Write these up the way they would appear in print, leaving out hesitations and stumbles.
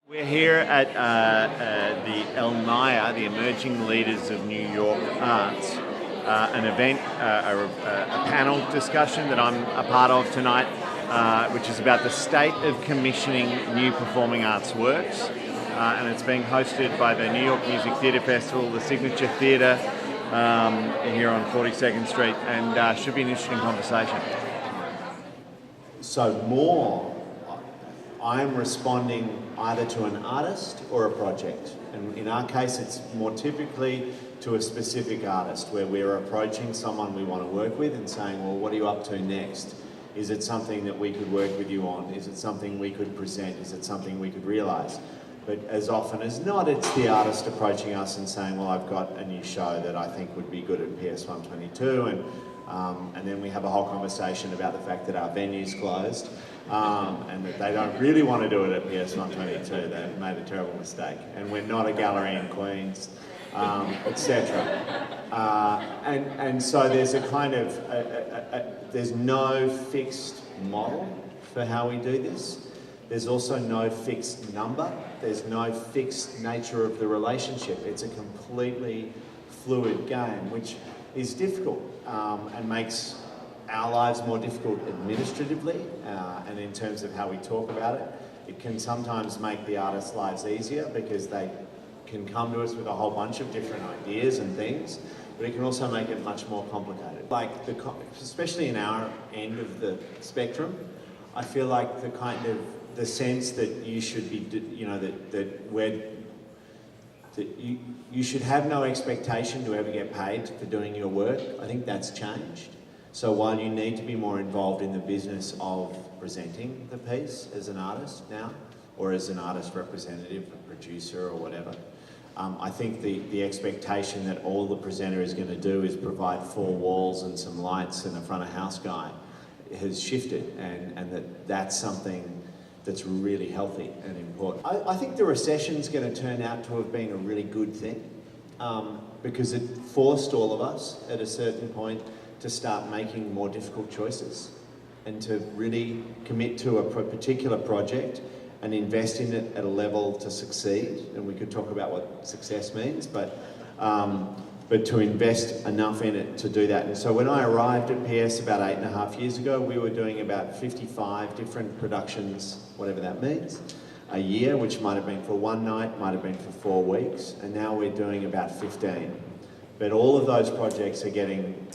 We're here at the El Maya, the Emerging Leaders of New York Arts, an event, a panel discussion that I'm a part of tonight, which is about the state of commissioning new performing arts works. And it's being hosted by the New York Music Theatre Festival, the Signature Theatre here on 42nd Street, and should be an interesting conversation. So more, I'm responding either to an artist or a project. And in our case, it's more typically to a specific artist where we're approaching someone we want to work with and saying, well, what are you up to next? Is it something that we could work with you on? Is it something we could present? Is it something we could realise? But as often as not, it's the artist approaching us and saying, well, I've got a new show that I think would be good at PS 122, and then we have a whole conversation about the fact that our venue's closed, and that they don't really want to do it at PS 122. They've made a terrible mistake, and we're not a gallery in Queens, etc. And so there's a kind of there's no fixed model for how we do this. There's also no fixed number. There's no fixed nature of the relationship. It's a completely fluid game, which is difficult and makes our lives more difficult administratively and in terms of how we talk about it. It can sometimes make the artists' lives easier because they can come to us with a whole bunch of different ideas and things, but it can also make it much more complicated. Like, especially in our end of the spectrum, I feel like the sense that you should be, you should have no expectation to ever get paid for doing your work. I think that's changed. So while you need to be more involved in the business of presenting the piece as an artist now, or as an artist representative, a producer or whatever, I think the expectation that all the presenter is going to do is provide 4 walls and some lights and a front of house guy has shifted, and that's something that's really healthy and important. I think the recession's going to turn out to have been a really good thing because it forced all of us at a certain point to start making more difficult choices and to really commit to a particular project and invest in it at a level to succeed. And we could talk about what success means, but to invest enough in it to do that. And so when I arrived at PS about 8.5 years ago, we were doing about 55 different productions, whatever that means, a year, which might have been for one night, might have been for 4 weeks, and now we're doing about 15. But all of those projects are getting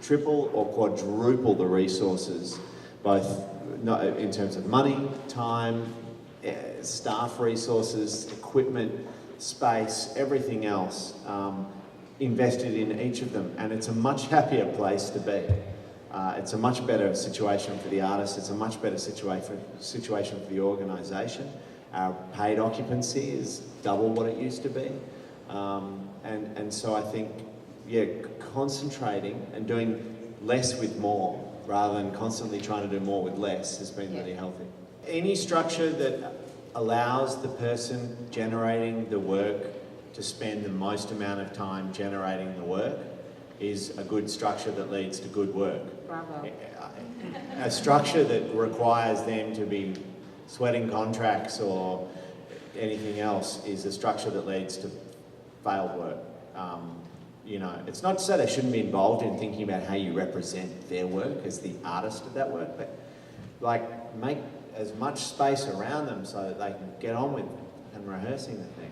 triple or quadruple the resources, both in terms of money, time, staff resources, equipment, space, everything else, invested in each of them, and it's a much happier place to be. It's a much better situation for the artist. It's a much better situation for the organisation. Our paid occupancy is double what it used to be, and so I think, yeah, concentrating and doing less with more rather than constantly trying to do more with less has been really healthy. Any structure that allows the person generating the work to spend the most amount of time generating the work is a good structure that leads to good work. Bravo. A structure that requires them to be sweating contracts or anything else is a structure that leads to failed work. It's not to say they shouldn't be involved in thinking about how you represent their work as the artist of that work, but make as much space around them so that they can get on with and rehearsing the thing.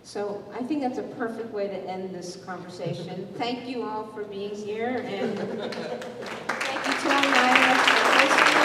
So I think that's a perfect way to end this conversation. Thank you all for being here, and thank you to all 9 of us for listening.